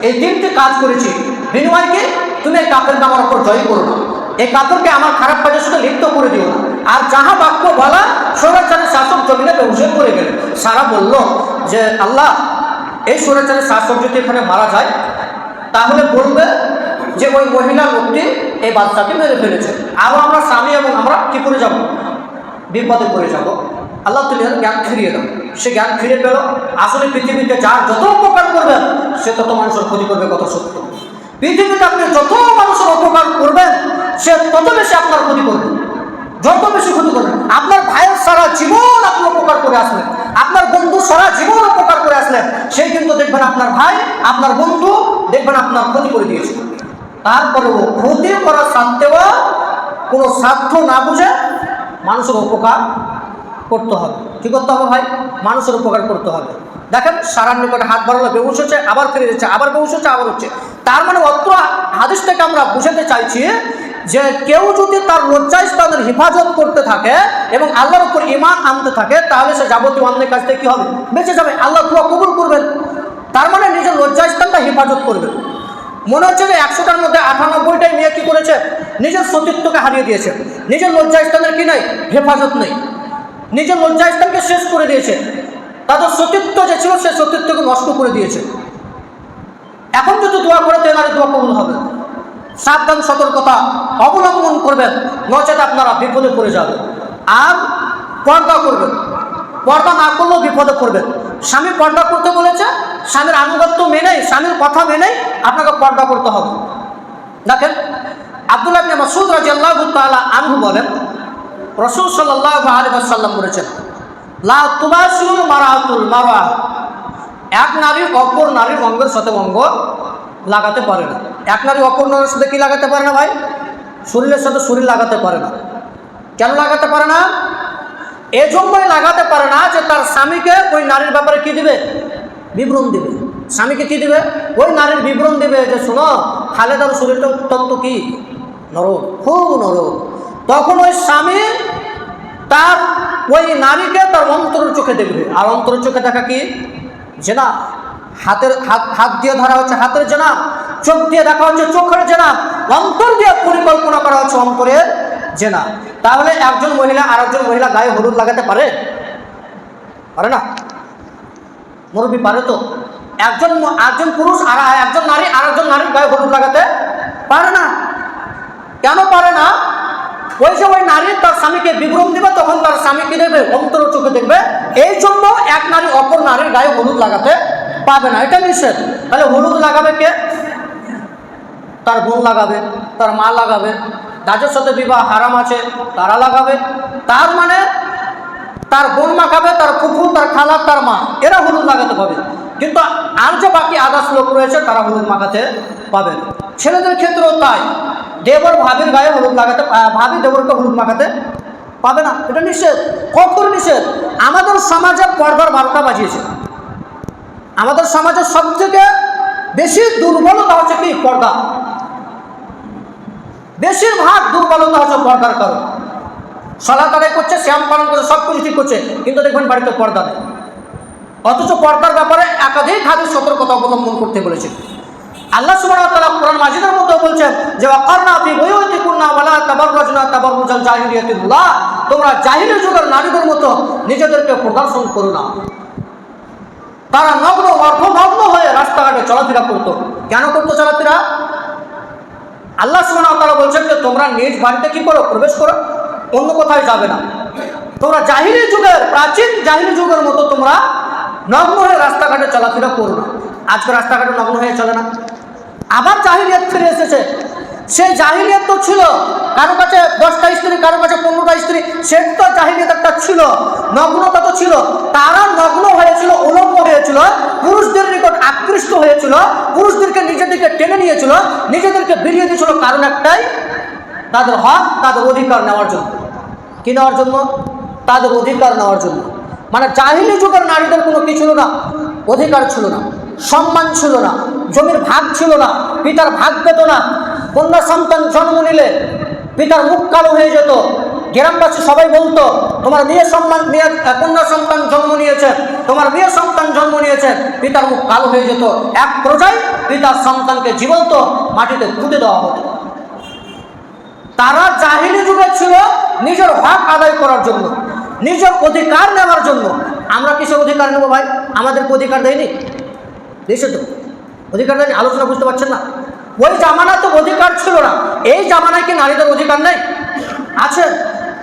এই তিনটি কাজ করেছি, বিনিময় কি? তুমি এই কাফেরকে আমার উপর জয় করো না, এই কাফেরকে আমার খারাপ কাজের সাথে লিপ্ত করে দিও না। আর যাহা বাক্য বলা স্বৈরাচারের শাসক জমিনে বেহুশ করে গেলেন। সারা বলল যে আল্লাহ, এই স্বৈরাচারের শাসক যদি এখানে মারা যায় তাহলে বলবে যে ওই মহিলা লোকটি এই বাচ্চাকে মেরে ফেলেছে, আরও আমরা স্বামী এবং আমরা কি করে যাব? বিপদে পড়ে যাব। আল্লাহ তুমি জ্ঞান ফিরিয়ে দাও। সে জ্ঞান ফিরে পেল। আসলে পৃথিবীতে যার যত উপকার করবেন সে তত মানুষের ক্ষতি করবে, কত সত্য। পৃথিবীতে আপনি যত মানুষের উপকার করবেন সে তত বেশি আপনার ক্ষতি করবে, যত বেশি ক্ষতি করবেন। আপনার ভাইয়ের সারা জীবন আপনি উপকার করে আসলেন, আপনার বন্ধু সারা জীবন উপকার করে আসলেন, সেই কিন্তু দেখবেন আপনার ভাই, আপনার বন্ধু দেখবেন আপনার ক্ষতি করে দিয়েছে। তারপরেও ক্ষতি করার সত্ত্বেও কোনো স্বার্থ না বুঝে মানুষের উপকার করতে হবে। কী করতে হবে ভাই? মানুষের উপকার করতে হবে। দেখেন, সারার নিকটে হাত বাড়ালো, বেহুশ হচ্ছে, আবার ফিরে যাচ্ছে, আবার বেহুশ হচ্ছে, আবার হচ্ছে। তার মানে অত্র হাদিস থেকে আমরা বুঝাতে চাইছি যে কেউ যদি তার লজ্জাস্থানের হেফাজত করতে থাকে এবং আল্লাহর উপর ঈমান আনতে থাকে তাহলে সে যাবতীয় অন্যায় কাজ থেকে কী হবে? বেঁচে যাবে, আল্লাহ দোয়া কবুল করবেন। তার মানে নিজের লজ্জাস্থানটা হেফাজত করবেন। মনে হচ্ছে যে 100টার মধ্যে 98টাই মেয়ে কী করেছে? নিজের সতীত্বকে হারিয়ে দিয়েছে, নিজের লজ্জাস্থানের কি নাই? হেফাজত নেই, নিজের লজ্জাস্থানকে শেষ করে দিয়েছে, তাদের সতীত্ব যে ছিল সে সতীত্বকে নষ্ট করে দিয়েছে। এখন যদি দোয়া করে তেনারে দোয়া কবুল হবে। সাবধান, সতর্কতা অবলম্বন করবেন, নচেত আপনারা বিপদে পড়ে যাবেন। আর পর্দা করবেন, পর্দা না করলেও বিপদে পড়বেন। স্বামী পর্দা করতে বলেছে, স্বামীর আনুগত্য মেনেই, স্বামীর কথা মেনেই আপনাকে পর্দা করতে হবে। দেখেন, আব্দুল্লাহ ইবনে মাসউদ রাদিয়াল্লাহু তাআলা আনহু বলেন, রাসূল সাল্লাল্লাহু আলাইহি ওয়াসাল্লাম বলেছেন, লা তুবাশিরুল মারাতুল মারআ, এক নারী অপর নারীর অঙ্গের সাথে অঙ্গ লাগাতে পারে না। এক নারী অপর নারীর সাথে কি লাগাতে পারে না ভাই? শরীরের সাথে শরীর লাগাতে পারে না। কেন লাগাতে পারে না? এজন্যই লাগাতে পারে না যে তার স্বামীকে ওই নারীর ব্যাপারে কি দিবে? বিবরণ দিবে। স্বামীকে কি দিবে? ওই নারীর বিবরণ দিবে যে শোনো, খালেদার শরীরটা অত্যন্ত কি নরম, খুব নরম। তখন ওই স্বামী তার ওই নারীকে তার অন্তরের চোখে দেখবে। আর অন্তরের চোখে দেখা কি? জেনা। হাত দিয়ে ধরা হচ্ছে হাতের জেনা, চোখ দিয়ে দেখা হচ্ছে চোখের জেনা, অন্তর দিয়ে পরিকল্পনা করা হচ্ছে অন্তরের জেনা। তাহলে একজন মহিলা আর একজন মহিলা গায়ে হলুদ লাগাতে পারে? পারে না। মুরব্বী পারে তো? একজন পুরুষ আর একজন নারী আর একজন নারীর গায়ে হলুদ লাগাতে পারে না। কেন পারে না? ওই যে ওই নারী তার স্বামীকে বিবরণ দেবে, তখন তার স্বামীকে দেখবে, অন্তর চোখে দেখবে। এই জন্য এক নারী অপর নারীর গায়ে হলুদ লাগাতে পাবে না, এটা নিষেধ। তাহলে হলুদ লাগাবে কে? তার বোন লাগাবে, তার মা লাগাবে। যাদের সাথে বিবাহ হারাম আছে তারা লাগাবে। তার মানে তার বোন মাখাবে, তার ফুফু, তার খালা, তার মা, এরা হলুদ লাগাতে পাবে। কিন্তু আর যে বাকি আদার্স লোক রয়েছে তারা হলুদ মাখাতে পাবে। ছেলেদের ক্ষেত্রেও তাই। দেবর ভাবির গায়ে হলুদ লাগাতে, ভাবি দেবরকে হলুদ মাখাতে পাবে না, এটা নিষেধ, কঠোর নিষেধ। আমাদের সমাজে পর্দার 12টা বাজিয়েছে। আমাদের সমাজের সবথেকে বেশি দুর্বলতা হচ্ছে কি? পর্দা। বেশিরভাগ দুর্বলতা হচ্ছে পর্দার কারণ। সালাত আদায় করছে, শ্যাম পালন করছে, সব কিছু ঠিক করছে, কিন্তু দেখবেন বাড়িতে পর্দা নেই। অথচ পর্দার ব্যাপারে একাধিক হাদিস সতর্কতা অবলম্বন করতে বলেছে। আল্লাহ সুবহানাহু ওয়া তাআলা কোরআন মাজিদের মধ্যে বলছেন যে ওয়াকারনা ফি বুয়ুতিকুন্না ওয়ালা তাবাররাজনা তাবাররুজাল জাহিলিয়াতিল্লাহ, তোমরা জাহিলি যুগের নারীদের মতো নিজেদেরকে প্রদর্শন করো না। তারা নগ্ন, অর্ধনগ্ন হয়ে রাস্তাঘাটে চলাফেরা করতো। কেন করতো চলাফেরা? আল্লাহ সুবহানাহু ওয়া তাআলা বলছেন যে তোমরা নিজ বাড়িতে কি করো? প্রবেশ করো, অন্য কোথায় যাবে না। তোমরা জাহিলি যুগের, প্রাচীন জাহিলি যুগের মতো তোমরা নগ্ন হয়ে রাস্তাঘাটে চলাফেরা করো না। আজকে রাস্তাঘাটে নগ্ন হয়ে চলে না। আবার জাহিলিয়াত ফিরে এসেছে। সেই জাহিলিয়াত তো ছিল, কারো কাছে 10টা স্ত্রী, কারো কাছে 15টা স্ত্রী, সেটা তো জাহিলিয়াত একটা ছিল, নগ্নতা তো ছিল। তারা নগ্ন হয়েছিল, উলঙ্গ হয়েছিল, পুরুষদের নিকট আকৃষ্ট হয়েছিল, পুরুষদেরকে নিজেদেরকে টেনে নিয়েছিল, নিজেদেরকে বিলিয়ে দিয়েছিল। কারণ একটাই, তাদের হক, তাদের অধিকার নেওয়ার জন্য। কি নেওয়ার জন্য? তাদের অধিকার নেওয়ার জন্য। মানে জাহিলি যুগের নারীদের কোনো কি ছিল না? অধিকার ছিল না, সম্মান ছিল না, জমির ভাগ ছিল না, পিতার ভাগ পেত না। কন্যা সন্তান জন্ম নিলে পিতার মুখ কালো হয়ে যেত, গ্রামবাসী সবাই বলতো তোমার মেয়ে কন্যা সন্তান জন্ম নিয়েছে, তোমার মেয়ে সন্তান জন্ম নিয়েছে। পিতার মুখ কালো হয়ে যেত, এক পর্যায়ে পিতার সন্তানকে জীবন্ত মাটিতে পুঁতে দেওয়া হতো। তারা জাহিলি যুগে ছিল নিজের হক আদায় করার জন্য, নিজের অধিকার নেওয়ার জন্য। আমরা কিসের অধিকার নেবো ভাই? আমাদেরকে অধিকার দেয়নি, দিয়েছে তো, অধিকার দেয়নি। আলোচনা বুঝতে পারছেন না? ওই জামানায় তো অধিকার ছিল না। এই জামানায় কি নারীদের অধিকার নেই? আছে,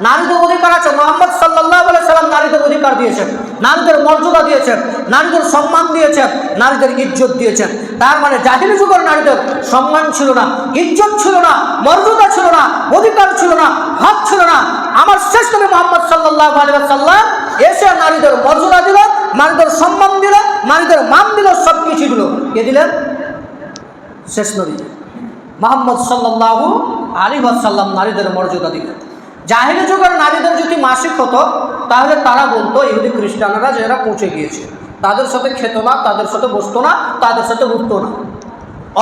নারীদের অধিকার আছে। মুহাম্মদ সাল্লাল্লাহু আলাইহি সাল্লাম নারীদের অধিকার দিয়েছেন, নারীদের মর্যাদা দিয়েছেন, নারীদের সম্মান দিয়েছেন, নারীদের ইজ্জত দিয়েছেন। তার মানে জাহিলি যুগের নারীদের সম্মান ছিল না, ইজ্জত ছিল না, মর্যাদা ছিল না, অধিকার ছিল না, হক ছিল না। আমার শেষ নবী মুহাম্মদ সাল্লাল্লাহু আলাইহি সাল্লাম এসে নারীদের মর্যাদা দিল, নারীদের সম্মান দিল, নারীদের মান দিল, সব কিছু দিল। কে দিলেন? শেষ নবী মুহাম্মদ সাল্লাল্লাহু আলাইহি ওয়াসাল্লাম নারীদের মর্যাদা দিলেন। জাহিলি যুগের নারীদের যদি মাসিক হতো তাহলে তারা বলতো ইহুদি খ্রিস্টানরা যে এরা পৌঁছে গিয়েছে, তাদের সাথে খেত না, তাদের সাথে বসতো না, তাদের সাথে উঠতো না।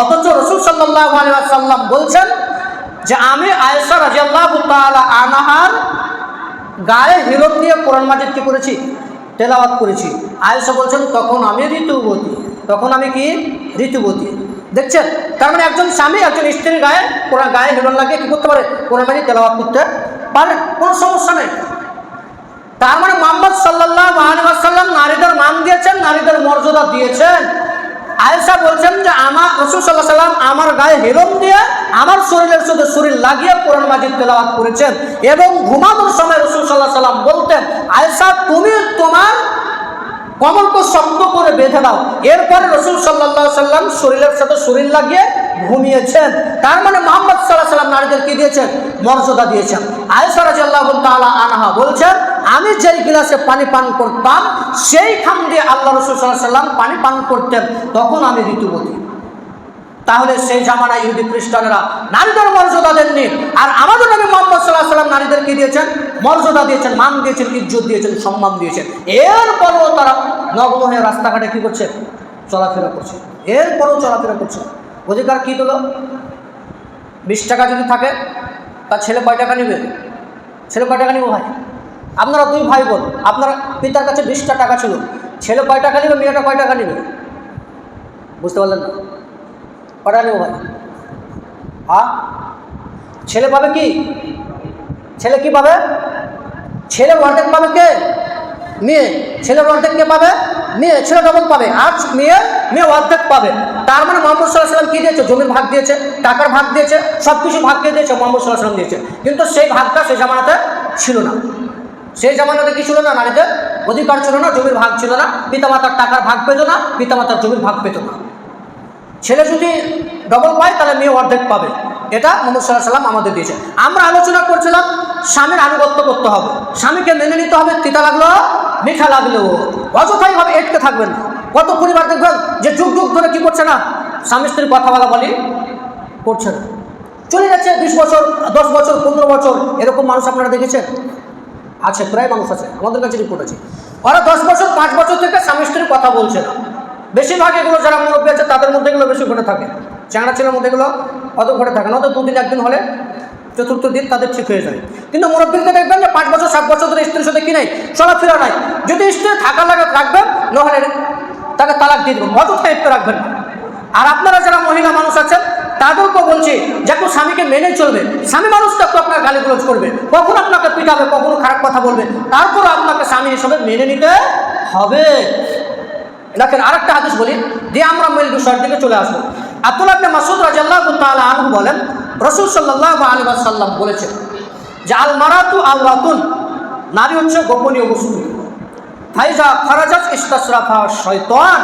অথচ রাসূল সাল্লাল্লাহু আলাইহি ওয়াসাল্লাম বলছেন যে আমি আয়েশা রাদিয়াল্লাহু তাআলা আনহার গায়ে হিরণ দিয়ে কোরআন মাজিদ কি করেছি? তেলাওয়াত করেছি। আয়েশা বলছেন তখন আমি ঋতুবতী, তখন আমি কি? ঋতুবতী। দেখছেন? তার মানে একজন স্বামী একজন স্ত্রীর গায়ে হিরণ লাগিয়ে কি করতে পারে? কোরআন মাজিদ তেলাওয়াত করতে পারে, কোনো সমস্যা নেই। তার মানে মুহাম্মদ সাল্লাল্লাহু আলাইহি ওয়াসাল্লাম নারীদের মান দিয়েছেন, নারীদের মর্যাদা দিয়েছেন। আয়েশা বলছেন যে আমার রাসূল সাল্লাল্লাহু আলাইহি ওয়াসাল্লাম আমার গায়ে হিরণ দিয়ে আমার শরীরের সাথে শরীর লাগিয়ে কোরআন মাজিদ তেলাওয়াত করেছেন। এবং ঘুমানোর সময় রাসূল সাল্লাল্লাহু আলাইহি ওয়াসাল্লাম বলতেন আয়েশা তুমি তোমার কমরকে শক্ত করে বেঁধে দাও। এরপরে রাসূল সাল্লাল্লাহু আলাইহি ওয়াসাল্লাম শরীরের সাথে শরীর লাগিয়ে ঘুমিয়েছেন। তার মানে মুহাম্মদ সাল্লাল্লাহু আলাইহি ওয়াসাল্লাম নারীদের কি দিয়েছেন? মর্যাদা দিয়েছেন। আয়েশা রাদিয়াল্লাহু তাআলা আনহা বলছেন আমি যেই গ্লাসে পানি পান করতাম সেই খাম দিয়ে আল্লাহ রাসূল সাল্লাল্লাহু আলাইহি ওয়াসাল্লাম পানি পান করতেন, তখন আমি ঋতুবতী। তাহলে সেই জামানায় ইহুদি খ্রিস্টানেরা নারীদের মর্যাদা দেননি, আর আমাদের নবী মুহাম্মদ সাল্লাল্লাহু আলাইহি ওয়াসাল্লাম নারীদের কি দিয়েছেন? মর্যাদা দিয়েছেন, মান দিয়েছেন, ইজ্জত দিয়েছেন, সম্মান দিয়েছেন। এরপরও তারা নগ্ন হয়ে রাস্তাঘাটে কি করছে? চলাফেরা করছে। এরপরও চলাফেরা করছে। অধিকার কি দিল? 20 টাকা যদি থাকে তার ছেলে কয় টাকা নেবে? ছেলে কয় টাকা নেবে ভাই? আপনারা দুই ভাই বোন, আপনার পিতার কাছে 20টা টাকা ছিল, ছেলে কয় টাকা নেবে? মেয়েটা কয় টাকা নেবে? বুঝতে পারলেন না? কটা নেব ভাই? হ্যাঁ, ছেলে পাবে কি? ছেলে কি পাবে? ছেলে অর্ধেক পাবে কে? মেয়ে। ছেলের অর্ধেক কে পাবে? মেয়ে। ছেলে ডবল পাবে, আর মেয়ে অর্ধেক পাবে। তার মানে মুহাম্মদ সাল্লাল্লাহু আলাইহি ওয়াসাল্লাম কি দিয়েছে? জমির ভাগ দিয়েছে, টাকার ভাগ দিয়েছে, সব কিছু ভাগ দিয়ে দিয়েছে, মুহাম্মদ সাল্লাল্লাহু আলাইহি ওয়াসাল্লাম দিয়েছে। কিন্তু সেই ভাগটা সেই জামানাতে ছিল না। সেই জামানাতে কি ছিল না? নারীদের অধিকার ছিল না, জমির ভাগ ছিল না, পিতামাতার টাকার ভাগ পেত না, পিতামাতার জমির ভাগ পেত না। ছেলে যদি ডবল পায় তাহলে মেয়ে অর্ধেক পাবে। এটা মুহাম্মদ সাল্লাল্লাহু আলাইহি ওয়াসাল্লাম আমাদের দিয়েছে। আমরা আলোচনা করছিলাম স্বামীর আনুগত্য করতে হবে, স্বামীকে মেনে নিতে হবে, তিতা লাগলো মিঠা লাগলেও। অযথাই ভাবে এটকে থাকবেন না। কত পরিবার দেখবেন যে যুগ যুগ ধরে কি করছে না? স্বামী স্ত্রীর কথা বলি করছে না, চলে যাচ্ছে 20 বছর, 10 বছর, 15 বছর। এরকম মানুষ আপনারা দেখেছেন? আছে, প্রায় মানুষ আছে, আমাদের কাছে রিপোর্ট আছে। ওরা 10 বছর 5 বছর থেকে স্বামী স্ত্রীর কথা বলছে না। বেশিরভাগ এগুলো যারা মুরব্বী আছে তাদের মধ্যে এগুলো বেশি ঘটে থাকে। চ্যাংড়া ছেলের মধ্যে এগুলো অত ঘটে থাকে না, তো 2 দিন 1 দিন হলে চতুর্থ দিন তাদের ঠিক হয়ে যায়। কিন্তু মুরব্বীকে দেখবেন যে 5 বছর 7 বছর ধরে স্ত্রীর সাথে কি নাই? চলাফেরা নাই। যদি স্ত্রী থাকা লাগে রাখবেন, নহলে তাকে তালাক দিয়ে দেবেন, অযথা একটু রাখবেন। আর আপনারা যারা মহিলা মানুষ আছেন তাদেরকেও বলছি যে একটু স্বামীকে মেনে চলবে। স্বামী মানুষটা একটু আপনার গালিগুলোজ করবে, কখনো আপনাকে পিটাবে, কখনো খারাপ কথা বলবে, তারপরও আপনাকে স্বামী হিসেবে মেনে নিতে হবে। দেখেন আরেকটা হাদিস বলি দিয়ে আমরা মূল বিষয়ের দিকে চলে আসবো। আব্দুল্লাহ ইবনে মাসউদ রাদিয়াল্লাহু তাআলা আনহু বলেন রাসূল সাল্লাল্লাহু আলাইহি ওয়াসাল্লাম বলেছেন যে আল মারাতু আওরাতুন, নারী হচ্ছে গোপনীয় বস্তু। ফাইজা খারাজাত ইস্তাসরাফা শয়তান,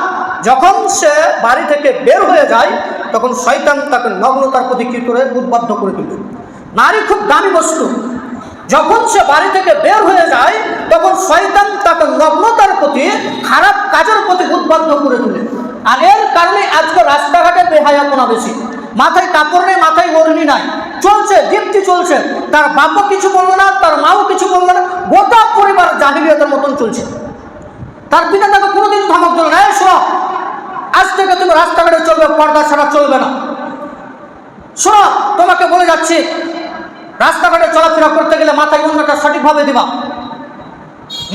যখন সে বাড়ি থেকে বের হয়ে যায় তখন শয়তান তাকে নগ্নতার প্রতি কি করে? উদ্বুদ্ধ করে তোলে। নারী খুব দামি বস্তু। যখন সে বাড়ি থেকে বের হয়ে যায় তখন শয়তান তাকে নগ্নতার প্রতি, খারাপ কাজের প্রতি উদ্বুদ্ধ করে তোলে। আর এর কারণে আজকে রাস্তাঘাটে বেহায়াপনা বেশি। মাথায় কাপড় নেই, মাথায় ওড়নি নাই, চলছে দীপ্তি চলছে। তার বাবা কিছু বললো না, তার মাও কিছু বললো না, গোটা পরিবার জাহিলিয়াতের মতন চলছে। তার পিতা তাকে কোনোদিন ধমক দিল না, এই শোনো আজ থেকে তুমি রাস্তাঘাটে চলবে, পর্দা ছাড়া চলবে না। শোনো তোমাকে বলে যাচ্ছি, রাস্তাঘাটে চলাফেরা করতে গেলে মাথায় ওড়নাটা সঠিকভাবে দিবা,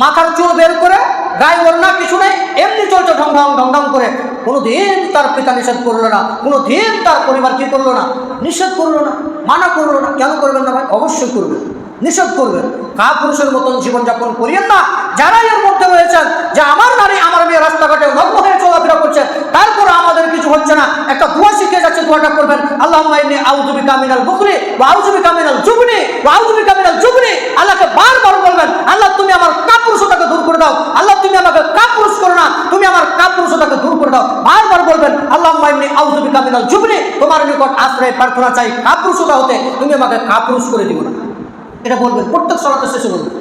মাথার চুল বের করে গায়ে ওড়না কিছু নেই, এমনি চলছে ঢং ঢং ঢং ঢং করে। কোনোদিন তার পিতা নিষেধ করলো না, কোনোদিন তার পরিবার কি করলো না, নিষেধ করলো না, মানা করলো না। কেন করবেন না ভাই? অবশ্যই করবেন, নিষেধ করবেন। কাপুরুষের মতন জীবনযাপন করিয়েন না। যারা এর মধ্যে রয়েছেন যে আমার নারী আমার মেয়ে রাস্তাঘাটে নগ্ন হয়ে চলাফেরা করছে, তারপর আমাদের কিছু হচ্ছে না, একটা দোয়া শিখে যাচ্ছে, দোয়াটা করবেন, আল্লাহুম্মা ইন্নী আউযু বিকা মিনাল বুখলি ওয়া আউযু বিকা মিনাল জুবনি ওয়া আউযু বিকা মিনাল জুবনি। আল্লাহকে বারবার বলবেন, আল্লাহ তুমি আমার কাপুরুষতাকে দূর করে দাও, আল্লাহ তুমি আমাকে কাপুরুষ করো না, তুমি আমার কাপুরুষতাকে দূর করে দাও। বারবার বলবেন, আল্লাহুম্মা ইন্নী আউযু বিকা মিনাল জুবনি, তোমার নিকট আশ্রয় প্রার্থনা চাই কাপুরুষতা হতে, তুমি আমাকে কাপুরুষ করে দিও না। এটা বলবেন প্রত্যেক সালাতে শেষে বলবেন।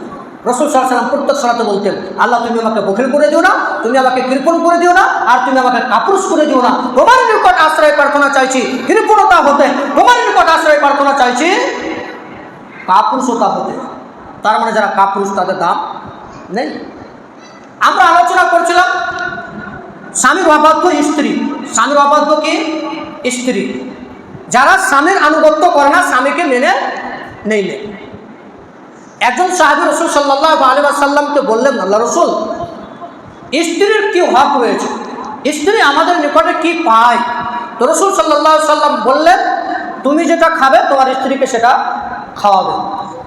রাসূল সাল্লাল্লাহু আলাইহি ওয়াসাল্লাম প্রত্যেক সালাতে বলতেন, আল্লাহ তুমি আমাকে বখিল করে দিও না, তুমি আমাকে কৃপণ করে দিও না, আর তুমি আমাকে কাপুরুষ করে দিও না। তোমার নিকট আশ্রয় প্রার্থনা চাইছি কৃপণতা হতে, তোমার নিকট আশ্রয় প্রার্থনা চাইছি কাপুরুষতা হতে। তার মানে যারা কাপুরুষ তাদের দাম নেই। আমরা আলোচনা করছিলাম স্বামীর অবাধ্য স্ত্রী। স্বামীর অবাধ্য কি? স্ত্রী। যারা স্বামীর আনুগত্য করে না, স্বামীকে মেনে নেই। একজন সাহাবী রাসূল সাল্লাল্লাহু আলাইহি ওয়াসাল্লামকে বললেন, আল্লাহ রাসূল, স্ত্রীর কি হক রয়েছে, স্ত্রী আমাদের নিকটে কি পায়? তো রাসূল সাল্লাল্লাহু আলাইহি ওয়াসাল্লাম বললেন, তুমি যেটা খাবে তোমার স্ত্রীকে সেটা খাওয়াবে,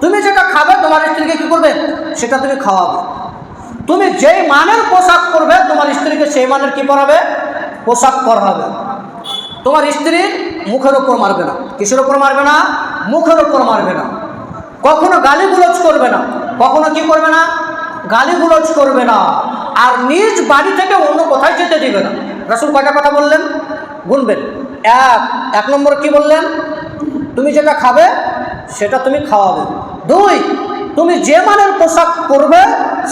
তুমি যেটা খাবে তোমার স্ত্রীকে কি করবে, সেটা তুমি খাওয়াবে। তুমি যেই মানের পোশাক পরবে তোমার স্ত্রীকে সেই মানের কি পরাবে, পোশাক পরাবে। তোমার স্ত্রীর মুখের ওপর মারবে না। কিসের ওপর মারবে না? মুখের ওপর মারবে না। কখনো গালিগুলোজ করবে না। কখনো কি করবে না? গালিগুলোজ করবে না। আর নিজ বাড়ি থেকে অন্য কোথায় যেতে দিবে না। রাসূল কয়টা কথা বললেন গুনবেন। এক নম্বর কি বললেন? তুমি যেটা খাবে সেটা তুমি খাওয়াবে। 2, তুমি যে মানের পোশাক পরবে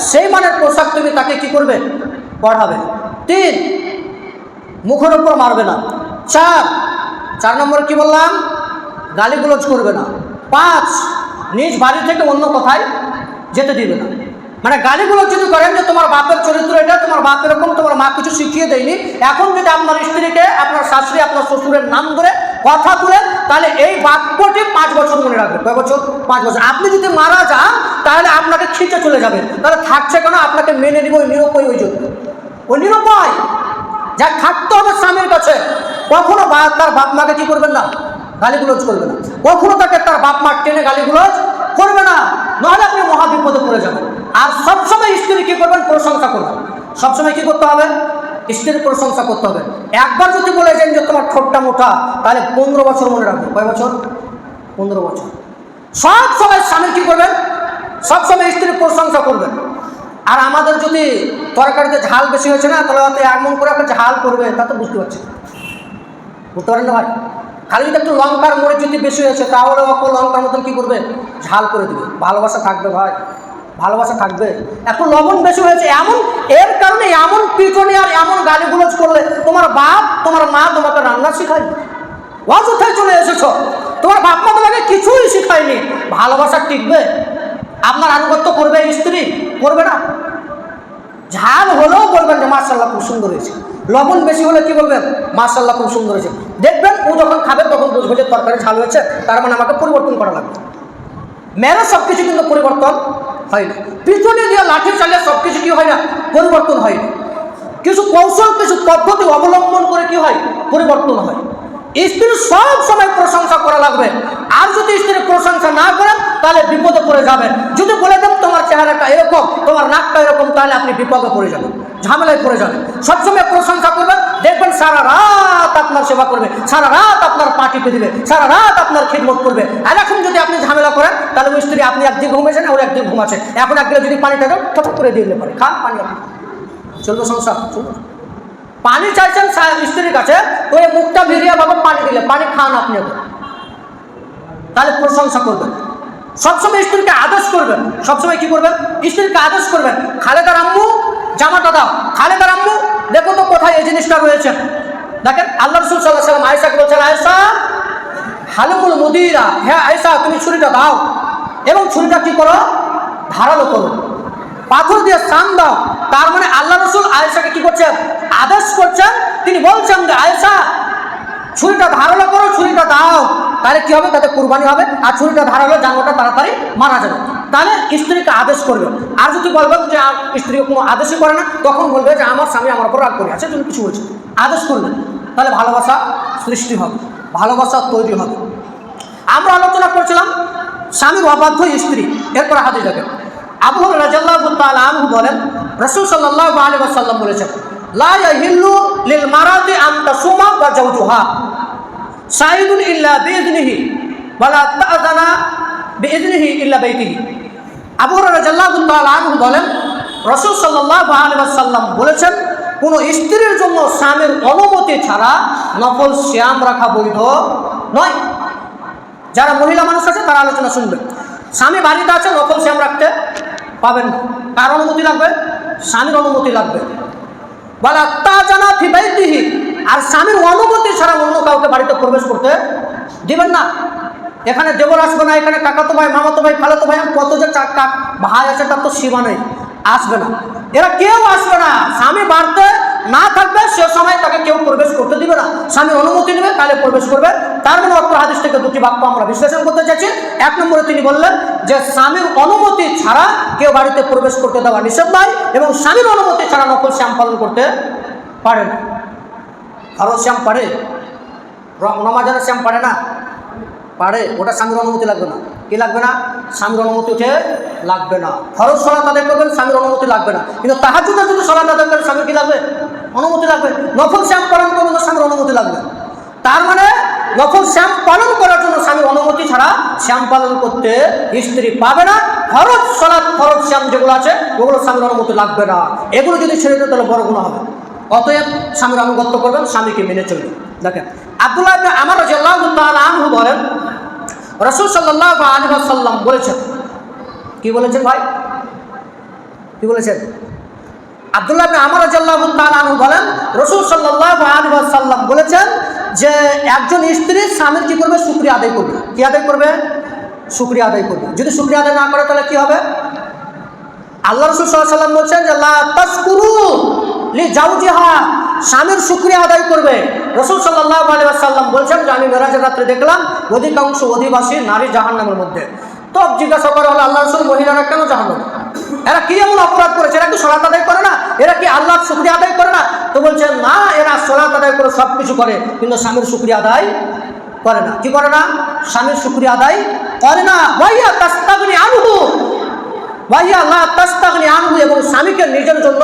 সেই মানের পোশাক তুমি তাকে কি করবে, পরাবে। 3, মুখের ওপর মারবে না। 4 নম্বর কি বললাম? গালিগুলোজ করবে না। 5, নিজ বাড়ি থেকে অন্য কোথায় যেতে দিবে না। মানে গালিগুলোজ যদি করেন যে তোমার বাপের চরিত্র এটা, তোমার বাপ এরকম, তোমার মা কিছু শিখিয়ে দেয়নি, এখন যদি আপনার স্ত্রীকে আপনার শাশুড়ি আপনার শ্বশুরের নাম ধরে কথা তুলেন, তাহলে এই বাক্যটি 5 বছর মনে রাখবে। কয় বছর? 5 বছর। আপনি যদি মারা যান তাহলে আপনাকে খিঁচে চলে যাবে। তাহলে থাকছে কেন? আপনাকে মেনে নিব ওই নিরুপায়, ওই নিরুপায় যা থাকতে হবে স্বামীর কাছে। কখনো তার বাপ মাকে কি করবেন না, গালিগুলোজ করবে না। কখনো তাকে তার বাপ মা টেনে গালিগুলোজ করবে না, নাহলে আপনি মহা বিপদে পড়ে যাবেন। আর সবসময় স্ত্রী কি করবেন? প্রশংসা করবেন। সবসময় কি করতে হবে? স্ত্রীর প্রশংসা করতে হবে। একবার যদি বলে যান যে তোমার ঠোঁটটা মোটা, তাহলে 15 বছর মনে রাখবে। কয় বছর? 15 বছর। সবসময় স্বামী কি করবেন? সবসময় স্ত্রীর প্রশংসা করবেন। আর আমাদের যদি তরকারিতে ঝাল বেশি হয়েছে না, তাহলে হয়তো এমন করে একটা ঝাল করবে, তা তো বুঝতে পারছি, বুঝতে পারেন না ভাই? খালি যদি একটু লঙ্কার মরিচ যদি বেশি হয়েছে, তাহলে অল্প লঙ্কার মতন কী করবে, ঝাল করে দেবে। ভালোবাসা থাকবে ভাই, ভালোবাসা থাকবে। একটু লবণ বেশি হয়েছে এমন, এর কারণে এমন পিটনি আর এমন গালিগুলোজ করলে তোমার বাপ তোমার মা তোমাকে রান্না শিখায়, অযথায় চলে এসেছো। তোমার বাপ মা তোমাকে কিছুই শিখায়নি। ভালোবাসা টিকবে? আপনার আনুগত্য করবে স্ত্রী? করবে না। ঝাল হলেও বলবেন যে মাশাআল্লাহ খুব সুন্দর হয়েছে। লবণ বেশি হলে কি বলবেন? মাশাআল্লাহ খুব সুন্দর হয়েছে। দেখবেন ও যখন খাবে তখন বুঝবে যে তরকারি ঝাল হয়েছে, তার মানে আমাকে পরিবর্তন করা লাগবে। মেরে সব কিছু কিন্তু পরিবর্তন হয় না। পিছনে দিয়ে লাঠি চালিয়ে সব কিছু কি হয় না, পরিবর্তন হয় না। কিছু কৌশল, কিছু পদ্ধতি অবলম্বন করে কি হয়, পরিবর্তন হয়। স্ত্রীর সব সময় প্রশংসা করা লাগবে। আর যদি স্ত্রীর প্রশংসা না করেন তাহলে বিপদে পড়ে যাবেন। যদি বলে দেন তোমার চেহারাটা এরকম, তোমার নাকটা এরকম, তাহলে আপনি বিপদে পড়ে যাবেন, ঝামেলায় পড়ে যাবেন। সবসময় প্রশংসা করবেন, দেখবেন সারা রাত আপনার সেবা করবে, সারা রাত আপনার পা টিপে দিবে, সারা রাত আপনার খিদমত করবে। আর এখন যদি আপনি ঝামেলা করেন, তাহলে ওই স্ত্রী আপনি একদিন ঘুমেছেন, ওর একদিন ঘুমাচ্ছে। এখন একদিন যদি পানিটা দেন, ঠক করে দিয়ে দিলে পারে, খান পানি, আপনি চলবে সংসার, চলবে। পানি চাইছেন স্ত্রীর কাছে, তো এই মুখটা ভিড়িয়ে বাবা পানি দিলে, পানি খান আপনি, তাহলে প্রশংসা করবেন। সবসময় স্ত্রীকে আদেশ করবেন। সবসময় কি করবেন? স্ত্রীকে আদেশ করবেন। খালেদার আম্মু জামাটা দাও, খালেদার আম্মু দেখো তো কোথায় এই জিনিসটা রয়েছে। দেখেন আল্লাহ রাসূল সাল্লাল্লাহু আলাইহি ওয়াসাল্লাম আয়েশাকে বলছেন, আয়েশা হালুমুল মুদিরা, হ্যাঁ আয়েশা তুমি ছুরিটা দাও এবং ছুরিটা কি করো, ধারালো করো, পাথর দিয়ে সান দাও। তার মানে আল্লাহ রাসূল আয়েশাকে কি করছেন, আদেশ করছেন। তিনি বলছেন যে আয়েশা ছুরিটা ধারালো করো, ছুরিটা দাও। তাহলে কি হবে, তাতে কুরবানি হবে। আর ছুরিটা ধারালো, জানোয়ারটা তাড়াতাড়ি মারা যাবে। তাহলে স্ত্রীকে আদেশ করবে। আর যদি বলবেন যে স্ত্রী কোনো আদেশই করে না, তখন বলবে যে আমার স্বামী আমার উপর রাগ করে আছে, তুমি কিছু বলছো, আদেশ করবে। তাহলে ভালোবাসা সৃষ্টি হবে, ভালোবাসা তৈরি হবে। আমরা আলোচনা করছিলাম স্বামীর অবাধ্য স্ত্রী। এরপর হাদিস দেখেন, আবু হুরায়রা রাদিয়াল্লাহু তাআলা আনহু বলেন, রাসূল সাল্লাল্লাহু আলাইহি ওয়াসাল্লাম বলেছেন, লা ইয়াহিল্লু লিল মারাতি আন তাসুমা ওয়া জাওজুহা শাহিদুন ইল্লা বিইذনিহি ওয়া লা তা'যানা বিইذনিহি ইল্লা বাইতিহি। আবু হুরায়রা রাদিয়াল্লাহু তাআলা আনহু বলেন, রাসূল সাল্লাল্লাহু আলাইহি ওয়াসাল্লাম বলেছেন, কোন স্ত্রীর জন্য স্বামীর অনুমতি ছাড়া নফল সিয়াম রাখা বৈধ নয়। যারা মহিলা মানুষ আছে তারা আলোচনা শুনবেন। স্বামী বাড়িতে আছে, নফল সিয়াম রাখতে পাবেন না। কার অনুমতি লাগবে? স্বামীর অনুমতি লাগবে। বলা তা জানা ফি বাইতিহি, আর স্বামীর অনুমতি ছাড়া অন্য কাউকে বাড়িতে প্রবেশ করতে দিবেন না। এখানে দেবর আসবে না, এখানে কাকাতো ভাই, মামাতো ভাই, খালাতো ভাই, কত যে ভাই আছে তার তো সীমা নেই, আসবে না। এরা কেউ আসবে না। স্বামী বাড়িতে না থাকবে সে সময় তাকে কেউ প্রবেশ করতে দিবে না। স্বামীর অনুমতি নেবে, তাহলে প্রবেশ করবে। তার মানে অত্র হাদিস থেকে দুটি বাক্য আমরা বিশ্লেষণ করতে চাইছি। এক নম্বরে তিনি বললেন যে স্বামীর অনুমতি ছাড়া কেউ বাড়িতে প্রবেশ করতে দেওয়া নিষেধ নয়, এবং স্বামীর অনুমতি ছাড়া নফল সিয়াম পালন করতে পারে না। ফরজ সিয়াম পারে, রমাজানের সিয়াম পারে না? পারে। ওটা স্বামীর অনুমতি লাগবে না। কি লাগবে না? স্বামীর অনুমতি উঠে লাগবে না। ফরজ সালাত আদায় করবেন, স্বামীর অনুমতি লাগবে না। কিন্তু তাহাজ্জুদে যদি সালাত আদায় করেন, স্বামীর কি লাগবে? অনুমতি লাগবে। নফল সিয়াম পালন করবেন, স্বামীর অনুমতি লাগবে। তার মানে নফল সিয়াম পালন করার জন্য স্বামীর অনুমতি ছাড়া সিয়াম পালন করতে স্ত্রী পাবে না। ফরজ সালাত, ফরজ সিয়াম যেগুলো আছে ওগুলো স্বামীর অনুমতি লাগবে না। এগুলো যদি ছেড়ে দেয় তাহলে বড় গুনাহ হবে। অতএব স্বামীর আনুগত্য করবেন, স্বামীকে মেনে চলবেন। দেখেন, আব্দুল্লাহ ইবনে আমর রাদিয়াল্লাহু তাআলা আনহু বলেন, রাসূল সাল্লাল্লাহু আলাইহি ওয়াসাল্লাম বলেছেন, কি বলেছেন ভাই? কি বলেছেন? আব্দুল্লাহ ইবনে আমর রাদিয়াল্লাহু তাআলা আনহু বলেন, রাসূল সাল্লাল্লাহু আলাইহি ওয়াসাল্লাম বলেছেন যে একজন স্ত্রী স্বামীর কি করবে? শুকরিয়া আদায় করবে। কি আদায় করবে? শুকরিয়া আদায় করবে। যদি শুকরিয়া আদায় না করে তাহলে কি হবে? আল্লাহ রাসূল সাল্লাল্লাহু আলাইহি ওয়াসাল্লাম বলেছেন যে লা তাশকুরু লিজাওজিহা, স্বামীর শুকরিয়া আদায় করবে। রাসূল সাল্লাল্লাহু আলাইহি ওয়াসাল্লাম বলেছেন যে আমি মেরাজের রাত্রে দেখলাম অধিকাংশ অধিবাসী নারী জাহান্নামের মধ্যে। তো জিজ্ঞাসা করা হলো, আল্লাহ রাসূল, মহিলারা কেন জাহান্নামে? এরা কি এমন অপরাধ করেছে? এরা কি সালাত আদায় করে না? এরা কি আল্লাহর শুকরিয়া আদায় করে না? তো বলছেন না, এরা সালাত আদায় করে সব কিছু করে, কিন্তু স্বামীর শুকরিয়া আদায় করে না। কি করে না? স্বামীর শুকরিয়া আদায় করে না। ওয়াইয়া তাস্তাগনি আনহু, ওয়াইয়া লা তাস্তাগনি আনহু, এবং স্বামীকে নিজের জন্য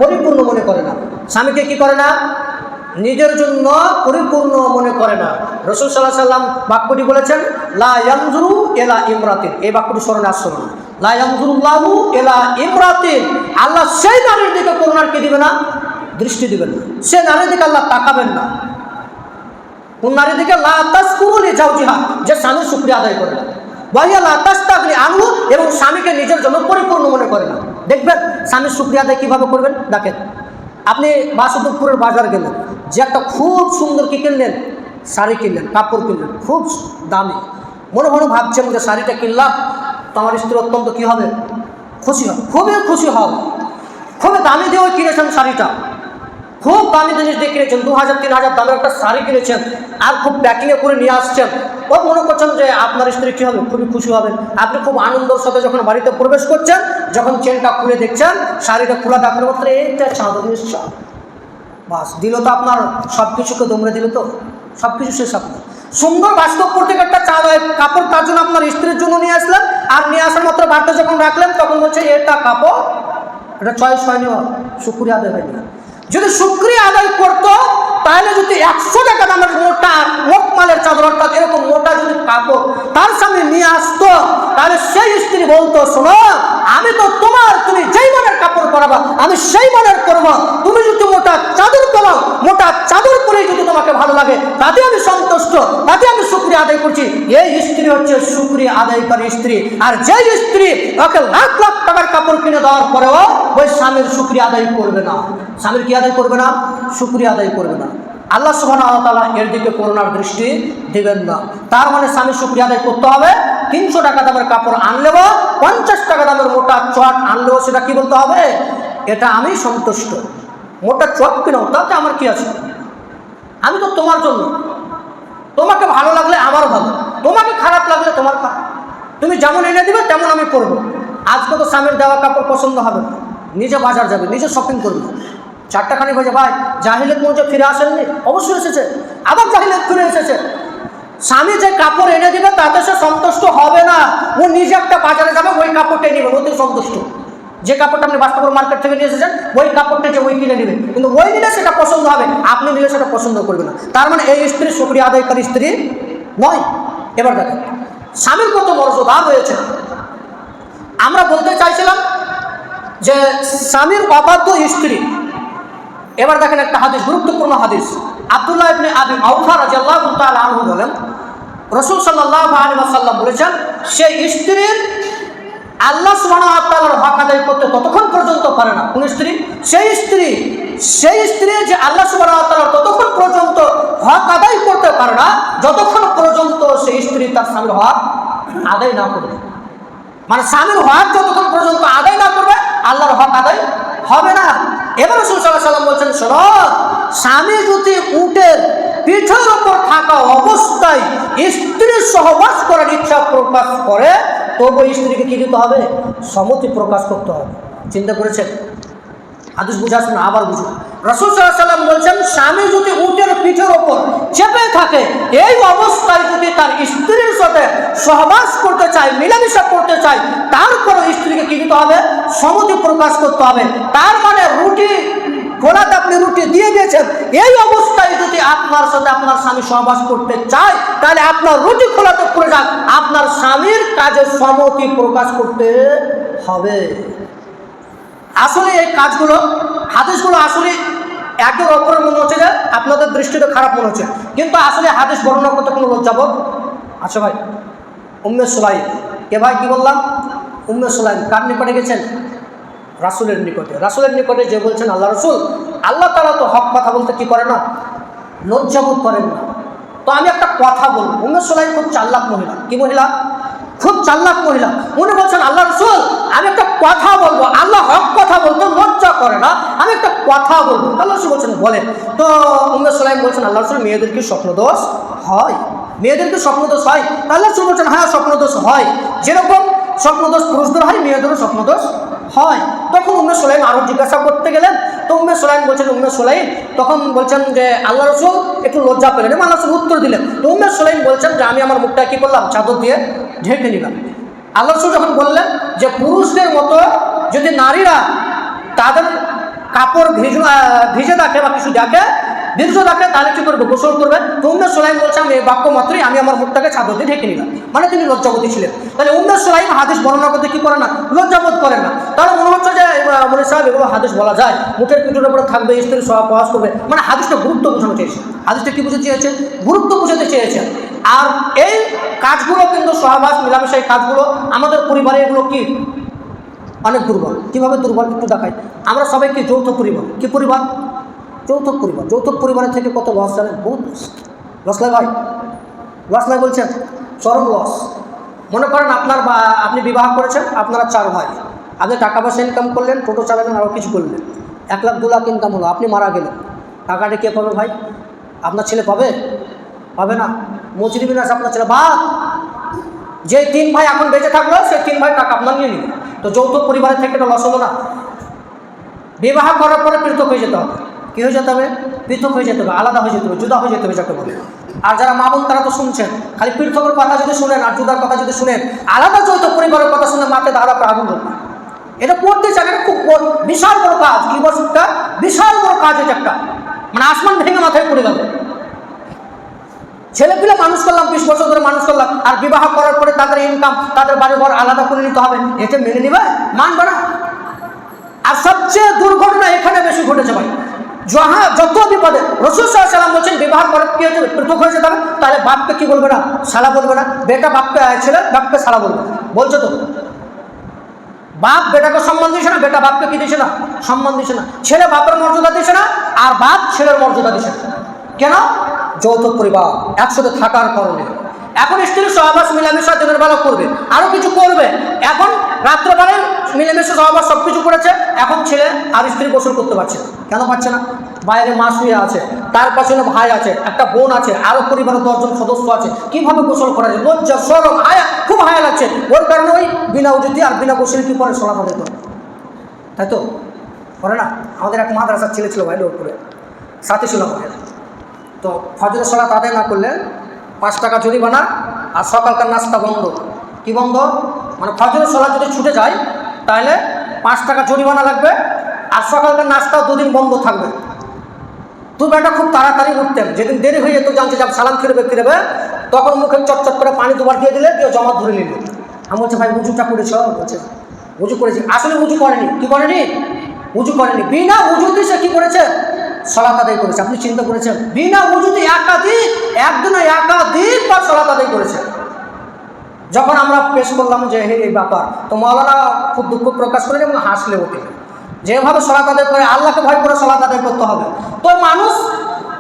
পরিপূর্ণ মনে করে না। স্বামীকে কি করে না? নিজের জন্য পরিপূর্ণ মনে করে না। রাসূল সাল্লাল্লাহু আলাইহি ওয়াসাল্লাম বাক্যটি বলেছেন, লা ইয়ানজুরু ইলা ইমরাতিন। এই বাক্যটি স্মরণে আসছে না। লা ইয়ানজুরুল্লাহু ইলা ইমরাতিন, আল্লাহ সেই নারীর দিকে করুণার কি দিবে না? দৃষ্টি দিবেন না। সেই নারীর দিকে আল্লাহ তাকাবেন না। কোন নারীর দিকে? লা তাশকুরু লিজাওজিহা, যে স্বামীর শুকরিয়া আদায় করে না। ওয়াইয়া লা তাস্তাগনি আনহু, এবং স্বামীকে নিজের জন্য পরিপূর্ণ মনে করে না। দেখবেন স্বামীর শুকরিয়া আদায় কীভাবে করবেন। দেখেন, আপনি বাসুদেবপুরের বাজার গেলেন, যে একটা খুব সুন্দর কি কিনলেন? শাড়ি কিনলেন, কাপড় কিনলেন, খুব দামি। মনে মনে ভাবছেন যে শাড়িটা কিনলাম তো আমার স্ত্রী অত্যন্ত কী হবে? খুশি হবে, খুবই খুশি হবে। খুবই দামি দিয়েও কিনেছেন শাড়িটা, খুব দামি জিনিস দিয়ে কিনেছেন, 2000-3000 দামের একটা শাড়ি কিনেছেন, আর খুব প্যাকিংয়ে করে নিয়ে আসছেন। ও মনে করছেন যে আপনার স্ত্রী কী হবে? খুবই খুশি হবেন। আপনি খুব আনন্দের সাথে যখন বাড়িতে প্রবেশ করছেন, যখন চেনটা খুলে দেখছেন, শাড়িটা খোলা দেখার মাত্র এইটা চাঁদ নিশ্চয়, বাস দিল তো আপনার সব কিছুকে দমড়ে দিল, তো সব কিছু শেষ। আপনার সুন্দর বাস্তবপুর থেকে একটা কাপড় তার জন্য আপনার স্ত্রীর জন্য নিয়ে আসলেন, আর নিয়ে আসার মাত্র বাড়িতে যখন রাখলেন তখন বলছে এটা কাপড়, এটা চয়েস হয়নি, শুকরিয়া আদায় হয়নি। যদি শুকরিয়া আদায় করতো তাহলে যদি 100 টাকা দামের মোটা লোকমালের চাদর, অর্থাৎ এরকম মোটা যদি কাপড় তার সামনে নিয়ে আসতো, তাহলে সেই স্ত্রী বলতো, শোনো, আমি তো তোমার, তুমি যেই মানের কাপড় পরাবা আমি সেই মানের করবো। তুমি যদি মোটা চাদর পরাও, মোটা চাদর পরে যদি তোমাকে ভালো লাগে, তাতে আমি সন্তুষ্ট, তাতে আমি শুকরিয়া আদায় করছি। এই স্ত্রী হচ্ছে শুকরিয়া আদায়কারী স্ত্রী। আর যে স্ত্রী ওকে লাখ লাখ টাকার কাপড় কিনে দেওয়ার পরেও ওই স্বামীর শুকরিয়া আদায় করবে না, স্বামীর কি আদায় করবে না? শুকরিয়া আদায় করবে না। আল্লাহ সুবহানাহু ওয়া তাআলা এর দিকে করুণার দৃষ্টি দিবেন না। তার মানে স্বামীর শুকরিয়া আদায় করতে হবে। 300 টাকা দামের কাপড় আনলেও, 50 টাকা দামের মোটা চট আনলেও সেটা কি বলতে হবে? এটা আমি সন্তুষ্ট। মোটা চট কিনাও, তাতে আমার কি আছে? আমি তো তোমার জন্য, তোমাকে ভালো লাগলে আমার ভালো। খারাপ লাগলে তোমার খারাপ, তুমি যেমন এনে দিবে তেমন আমি করবো। আজকে তো স্বামীর দেওয়া কাপড় পছন্দ হবে না, নিজে বাজার যাবে, নিজে শপিং করবে। 4টা খানি বাজে, ভাই জাহিলিয়াত মনে ফিরে আসেননি? অবশ্যই এসেছে, আবার জাহিলিয়াত ফিরে এসেছে। স্বামী যে কাপড় এনে দিবে তাতে সে সন্তুষ্ট হবে না, ও নিজে একটা বাজারে যাবে, ওই কাপড়টা নেবে, ওতে সন্তুষ্ট। যে কাপড়টা আপনি বাস্তব মার্কেট থেকে নিয়ে এসেছেন ওই কাপড়টা যে ওই কিনে নেবে, কিন্তু ওই নিলে সেটা পছন্দ হবে, আপনি নিলে সেটা পছন্দ করবে না। তার মানে এই স্ত্রী শুকরিয়া আদায়কারী স্ত্রী নয়। এবার দেখেন স্বামীর কত মর্যাদা রয়েছে। আমরা বলতে চাইছিলাম যে স্বামীর অবাধ্য স্ত্রী। এবার দেখেন একটা হাদিস, গুরুত্বপূর্ণ হাদিস। আব্দুল্লাহ ইবনে আবি আওফা রাদিয়াল্লাহু তাআলা আনহু বলেন, রাসূল সাল্লাল্লাহু আলাইহি ওয়াসাল্লাম বলেছেন, সেই স্ত্রীর আল্লাহ সুবহানাহু ওয়া তাআলার হক আদায় করতে ততক্ষণ পর্যন্ত পারে না। কোন স্ত্রী? সেই স্ত্রী যে আল্লাহ সুবহানাহু ওয়া তাআলার ততক্ষণ পর্যন্ত হক আদায় করতে পারে না যতক্ষণ পর্যন্ত সেই স্ত্রী তার স্বামীর হক আদায় না করবে। মানে স্বামীর হক যতক্ষণ পর্যন্ত আদায় না করবে আল্লাহর হক আদায় হবে না। এবার রাসূল সাল্লাল্লাহু আলাইহি ওয়াসাল্লাম বলছেন, শোনো, স্বামী যদি উটের পিঠের উপর থাকা অবস্থায় স্ত্রীর সহবাস করার ইচ্ছা প্রকাশ করে তবু স্ত্রীকে কি দিতে হবে? সম্মতি প্রকাশ করতে হবে। চিন্তা করেছেন? হাদিস বুঝে আসুন, আবার বুঝুন। রাসূল সাল্লাল্লাহু আলাইহি ওয়াসাল্লাম বলছেন, স্বামী যদি উটের পিঠের উপর চেপে থাকে, এই অবস্থায় যদি তার স্ত্রীর সাথে সহবাস করতে চায়, মিলামিশা করতে চায়, তারপরে স্ত্রীকে কি দিতে হবে? সম্মতি প্রকাশ করতে হবে। তার মানে রুটি খোলাতে আপনি রুটি দিয়ে দিয়েছেন, এই অবস্থায় যদি আপনার সাথে আপনার স্বামী সহবাস করতে চায় তাহলে আপনার রুটি খোলাতে পড়ে যাক, আপনার স্বামীর কাজে সম্মতি প্রকাশ করতে হবে। আসলে এই কাজগুলো, হাদিসগুলো আসলে একের অপরের মনে হচ্ছে যে আপনাদের দৃষ্টিতে খারাপ মনে হচ্ছে, কিন্তু আসলে হাদিস বর্ণনা করতে কোনো লজ্জাবোধ আচ্ছা ভাই। উম্মে সুলাইম, কে ভাই কি বললাম? উম্মে সুলাইম কার নিকটে গেছেন? রাসূলের নিকটে। রাসূলের নিকটে যে বলছেন, আল্লাহ রাসূল, আল্লাহ তাআলা তো হক কথা বলতে কি করে না? লজ্জাবোধ করেন না। তো আমি একটা কথা বলবো। উম্মে সুলাইম খুব চালাক মহিলা। কি মহিলা? খুব চালাক মহিলা। উনি বলছেন, আল্লাহ রাসূল, আমি একটা কথা বলবো, আল্লাহ হক কথা বলতে লজ্জা করে না, আমি একটা কথা বলবো। আল্লাহ রাসূল বলছেন, বলেন। তো উম্মে সুলাইম বলছেন, আল্লাহ রাসূল, মেয়েদের কি স্বপ্নদোষ হয়? মেয়েদের কি স্বপ্নদোষ হয়? আল্লাহ রাসূল বলছেন, হ্যাঁ স্বপ্নদোষ হয়। যেরকম স্বপ্নদোষ পুরুষদের হয়, মেয়েদেরও স্বপ্নদোষ হয়। তখন উম্মে সুলাইম আরো জিজ্ঞাসা করতে গেলেন। তো উম্মে সুলাইম বলছেন, উম্মে সুলাইম তখন বলছেন যে আল্লাহ রাসূল একটু লজ্জা পেলেন এবং আল্লাহ রাসূল উত্তর দিলেন। তো উম্মে সুলাইম বলছেন যে আমি আমার মুখটা কি করলাম? চাদর দিয়ে ঢেকে নিলাম। আল্লাহ রাসূল যখন বললেন যে পুরুষদের মতো যদি নারীরা তাদের কাপড় ভিজে থাকে বা কিছু দেখে, দীর্ঘ থাকে, তাহলে কি করবে? গোসল করবে। তো উম্মে সুলাইম বলছে, আমি এই বাক্য মাত্রই আমি আমার মুখটাকে চাদর দিয়ে ঢেকে নিলাম। মানে তিনি লজ্জাবতী ছিলেন। তাহলে উম্মে সুলাইম হাদিস বর্ণনা করতে কি করে না? লজ্জাবোধ করেন না। তাহলে মনে হচ্ছে যে মনে সাহেব এগুলো হাদিস বলা যায়, মুখের পিঠের উপরে থাকবে, স্ত্রী সহবাস করবে, মানে হাদিসটা গুরুত্ব বোঝানো চেয়েছে। হাদিসটা কি বুঝতে চেয়েছে? গুরুত্ব বুঝাতে চেয়েছে। আর এই কাজগুলো কিন্তু সহবাস মিলামেশা, এই কাজগুলো আমাদের পরিবারে এগুলো কি অনেক দুর্বল। কীভাবে দুর্বল একটু দেখাই। আমরা সবাই কি যৌথ পরিবার। কি পরিবার? যৌথ পরিবার। যৌথ পরিবারের থেকে কত লস জানেন? বহুত লস লাগে ভাই। লস লাগে বলছেন, চরম লস। মনে করেন আপনি বিবাহ করেছেন, আপনারা 4 ভাই, আপনি টাকা পয়সা ইনকাম করলেন, টোটো চালালেন, আরও কিছু করলেন, 1 লাখ 2 লাখ ইনকাম হলো, আপনি মারা গেলেন, টাকাটা কে পাবে ভাই? আপনার ছেলে পাবে? পাবে না। মজুরি বিনাশ আপনার ছেলে বাদ। যে 3 ভাই এখন বেঁচে থাকলো, সেই 3 ভাই টাকা আপনার নিয়ে নিবে। তো যৌথ পরিবারের থেকে এটা লস হলো না? বিবাহ করার পরে পৃথক হয়ে যেতে হবে। কী হয়ে যেতে হবে? পৃথক হয়ে যেতে হবে, আলাদা হয়ে যেতে হবে, জুদা হয়ে যেতে হবে যাকে বলে। আর যারা মা বোন তারা তো শুনছেন, খালি পৃথকের কথা যদি শুনেন আর জুদার কথা যদি শুনেন, আলাদা যৌথ পরিবারের কথা শুনে মাথায় দাঁড়া করে আগুন ধরবে। এটা করতে চান, এটা খুব বিশাল বড় কাজ। কি বছরটা বিশাল বড় কাজ, এটা একটা মানে আসমান ভেঙে মাথায় পড়ে গেল। ছেলেপিলে মানুষ করলাম, 20 বছর ধরে মানুষ করলাম, আর বিবাহ করার পরে তাদের ইনকাম, তাদের বাড়ি ঘর আলাদা করে নিতে হবে, এতে মেনে নিবে? মানবে না। আর সবচেয়ে দুর্ঘটনা এখানে বেশি ঘটেছে ভাই। যত বিপদে রাসূল সাল্লাল্লাহু আলাইহি ওয়াসাল্লাম বলছেন বিবাহ করার কি হচ্ছে? পৃথক হয়ে যেতে হবে। তাহলে বাপকে কি বলবে না? শালা বলবে না। বেটা বাপকে, ছেলে বাপকে শালা বলবে, বলছে তো। বাপ বেটাকে সম্মান দিচ্ছে না, বেটা বাপকে কি দিচ্ছে না? সম্মান দিচ্ছে না। ছেলে বাপের মর্যাদা দিচ্ছে না, আর বাপ ছেলের মর্যাদা দিচ্ছে না। কেন? যৌথ পরিবার একসাথে থাকার কারণে। এখন স্ত্রীর সহবাস মিলামেশা দিনের বেলা করবে, আরও কিছু করবে। এখন রাত্রেবেলায় মিলেমিশে সহবাস সব কিছু করেছে, এখন ছেলে আর স্ত্রী গোসল করতে পারছে না। কেন পারছে না? বাইরে মা শুয়ে আছে, তার পাশে ভাই আছে, একটা বোন আছে, আরো পরিবারের 10 জন সদস্য আছে, কিভাবে গোসল করা যায়? লজ্জা শরম হায়া, খুব হায়া লাগছে। ওর কারণে ওই বিনা উজুতি আর বিনা গোসলে কি করে সলাত আদায় করে, তাই তো করে না? আমাদের এক মাদ্রাসার ছেলে ছিল ভাই, লোকপুরে সাথে ছিল আমাদের। তো ফজরের সলাত আদায় না করলে 5 টাকা জরিমানা, আর সকালকার নাস্তা বন্ধ। কি বন্ধ? মানে ফজরের সলাত যদি ছুটে যায় তাহলে 5 টাকা জরিমানা লাগবে, আর সকালকার নাস্তাও 2 দিন বন্ধ থাকবে। তুই বেটা খুব তাড়াতাড়ি উঠতেন, যেদিন দেরি হয়ে যেত জানছে যাব সালাম ফিরবে তখন মুখে চটচট করে পানি 2বার দিয়ে দিলে কেউ জমা ধরে নিল। আমি বলছি ভাই উজুটা করেছ? বলছে উজু করেছি। আসলে উজু করেনি। কি করেনি? উজু করেনি। বিনা উজুতে সে কি করেছে? সলাত আদায় করেছে। আপনি চিন্তা করেছেন? বিনা উজুতে একদিনে একাধিকবার সলাত আদায় করেছে। যখন আমরা পেশ করলাম যে এই ব্যাপার, তো মাওলানা খুব দুঃখ প্রকাশ করেন এবং হাসলে ওকে, যেভাবে সলাত আদায় করে আল্লাহকে ভয় করে সলাত আদায় করতে হবে। তো মানুষ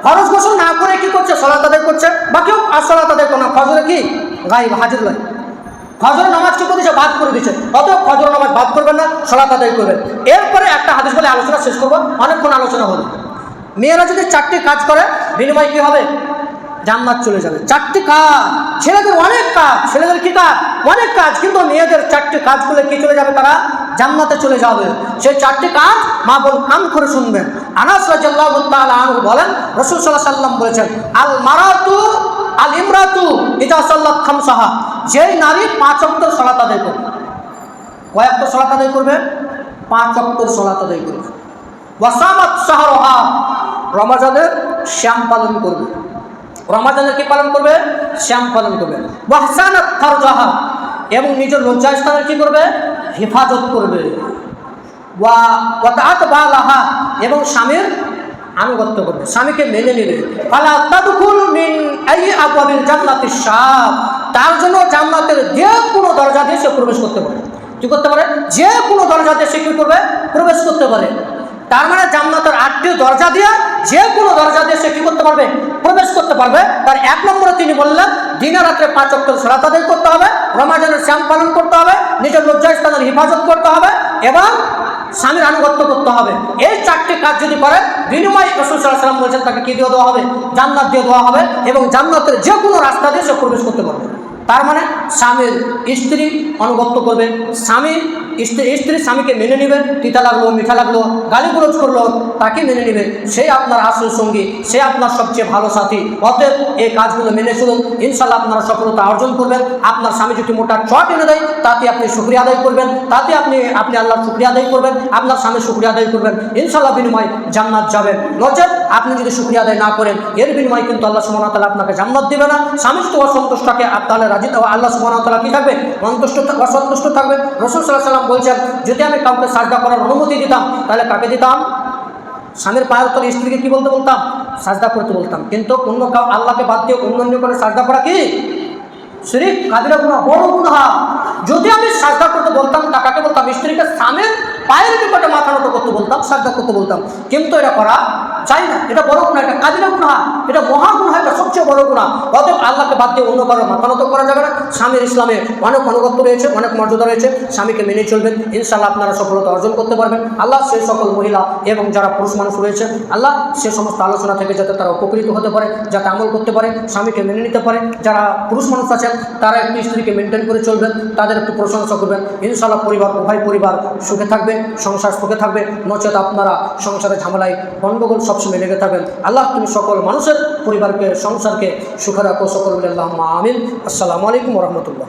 ফরজ গোসল না করে কি করছে? সলাত আদায় করছে। বা কেউ আর সলাত আদায় করে না, ফজরে কি গায়েব হাজির নয়, ফজরের নামাজ কি করে দিচ্ছে? বাদ করে দিচ্ছে। অতএব ফজরের নামাজ বাদ করবেন না, সলাত আদায় করবেন। এরপরে একটা হাদিস বলে আলোচনা শেষ করবো, অনেকক্ষণ আলোচনা হলো। মেয়েরা যদি 4টি কাজ করে বিনিময় কি হবে? জান্নাত চলে যাবে। 4টি কাজ। ছেলেদের অনেক কাজ, ছেলেদের কি কাজ? অনেক কাজ, কিন্তু মেয়েদের 4টি কাজ করলে কি চলে যাবে? তারা জান্নাতে চলে যাবে। সেই 4টি কাজ মা বোন কান করে শুনবেন। আনাস রাদিয়াল্লাহু তাআলা আনহু বলেন, রাসূল সাল্লাল্লাহু আলাইহি ওয়াসাল্লাম বলেছেন, আল মারাতু আল ইমরাতু ইযা সাল্লাত খামসাহা, যেই নারী 5 ওয়াক্ত সালাত আদায় করবে। কয় ওয়াক্ত সালাত আদায় করবে? 5 ওয়াক্ত সালাত আদায় করবে। ওয়াসামাত শাহরাহা, রমজানের শ্যাম পালন করবে। রমজানের কি পালন করবে? শ্যাম পালন করবে। ওয়াহসানাত ফারজাহা, এবং নিজের লজ্জাস্থানের কি করবে? হেফাজত করবে। ওয়াতাআত বালাহা, এবং স্বামীর আনুগত্য করবে, স্বামীকে মেনে নেবে। ফালা তাদখুল মিন আই আবওয়াবিল জান্নাতিশ শাব, তার জন্য জান্নাতের যে কোনো দরজা দিয়ে সে প্রবেশ করতে পারে। কি করতে পারে? যে কোনো দরজা দিয়ে সে কি করবে? প্রবেশ করতে পারে। তার মানে জান্নাতের 8টি দরজা দিয়ে যে কোনো দরজা দিয়ে সে কি করতে পারবে? প্রবেশ করতে পারবে। তার 1 নম্বরে তিনি বললেন, দিনে রাত্রে 5 ওয়াক্ত সালাত আদায় করতে হবে, রমজানের শ্যাম পালন করতে হবে, নিজের লজ্জাস্থানের হেফাজত করতে হবে, এবং স্বামীর আনুগত্য করতে হবে। এই 4টি কাজ যদি করে, বিনিময়ে রাসূল সাল্লাল্লাহু আলাইহি ওয়াসাল্লাম বলেছেন তাকে কি দিয়ে দেওয়া হবে? জান্নাত দিয়ে দেওয়া হবে, এবং জান্নাতের যে কোনো রাস্তা দিয়ে সে প্রবেশ করতে পারবে। তার মানে স্বামীর স্ত্রী আনুগত্য করবে, স্ত্রী স্বামীকে মেনে নেবে, তিতা লাগলো মিঠা লাগলো গালিগুলোজ করলো তাকে মেনে নেবে, সেই আপনার আসল সঙ্গী, সে আপনার সবচেয়ে ভালো সাথী। অতএব এই কাজগুলো মেনে চলুন, ইনশাআল্লাহ আপনারা সফলতা অর্জন করবেন। আপনার স্বামী যদি মোটা চট এনে দেয় তাতে আপনি শুকরিয়া আদায় করবেন, তাতে আপনি আল্লাহর শুকরিয়া আদায় করবেন, আপনার স্বামী শুকরিয়া আদায় করবেন, ইনশাআল্লাহ বিনিময় জান্নাত যাবেন। নচেত আপনি যদি শুকরিয়া আদায় না করেন, এর বিনিময় কিন্তু আল্লাহ সুবহানাহু ওয়া তাআলা আপনাকে জান্নাত দিবে না। স্বামী যদি অসন্তুষ্ট থাকে, তাহলে রাজি আল্লাহ সুবহানাহু ওয়া তাআলা কি থাকবে? অসন্তুষ্ট থাকবে। রাসূল সাল্লাল্লাহু আলাইহি ওয়াসাল্লাম বলছেন, যদি আমি কাউকে সাজদা করার অনুমতি দিতাম তাহলে কাকে দিতাম? স্বামীর পায়ের তলে স্ত্রীকে কি বলতে বলতাম? সাজদা করতে বলতাম। কিন্তু অন্য আল্লাহকে বাদ দিয়ে অন্য করে সাজদা করা কি? শিরক, কাবিরা গুনাহ, বড় গুনাহ। যদি আমি সাজদা করতে বলতাম, কাকে বলতাম? স্ত্রীকে স্বামীর পায়ের নিকটে মাথা নত করতে বলতাম, সাজদা করতে বলতাম। কিন্তু এটা করা চাই না, এটা বড় গুনাহ, এটা কাবিরা গুনাহ, এটা মহা গুনাহ, এটা সবচেয়ে বড় গুনাহ। অতএব আল্লাহকে বাদ দিয়ে অন্য কারো মাথা নত করা যাবে না। স্বামীর ইসলামে অনেক অনুগত্য রয়েছে, অনেক মর্যাদা রয়েছে, স্বামীকে মেনে চলবেন, ইনশাআল্লাহ আপনারা সফলতা অর্জন করতে পারবেন। আল্লাহ সেই সকল মহিলা এবং যারা পুরুষ মানুষ রয়েছে, আল্লাহ সে সমস্ত আলোচনা থেকে যাতে তারা উপকৃত হতে পারে, যাতে আমল করতে পারে, স্বামীকে মেনে নিতে পারে। যারা পুরুষ মানুষ আছেন তারা একটি স্ত্রীকে মেনটেন করে চলবেন, তাদের একটু প্রশংসা করবেন, ইনশাআল্লাহ উভয় পরিবার সুখে থাকবে, সংসার সুখে থাকবে। নচেত আপনারা সংসারে ঝামেলায় গণ্ডগোল সবসময় লেগে থাকবেন। আল্লাহ তুমি সকল মানুষের পরিবারকে, সংসারকে সুখে রাখো, সকল আল্লাহুম্মা আমিন। আসসালামু আলাইকুম ওয়া রাহমাতুল্লাহ।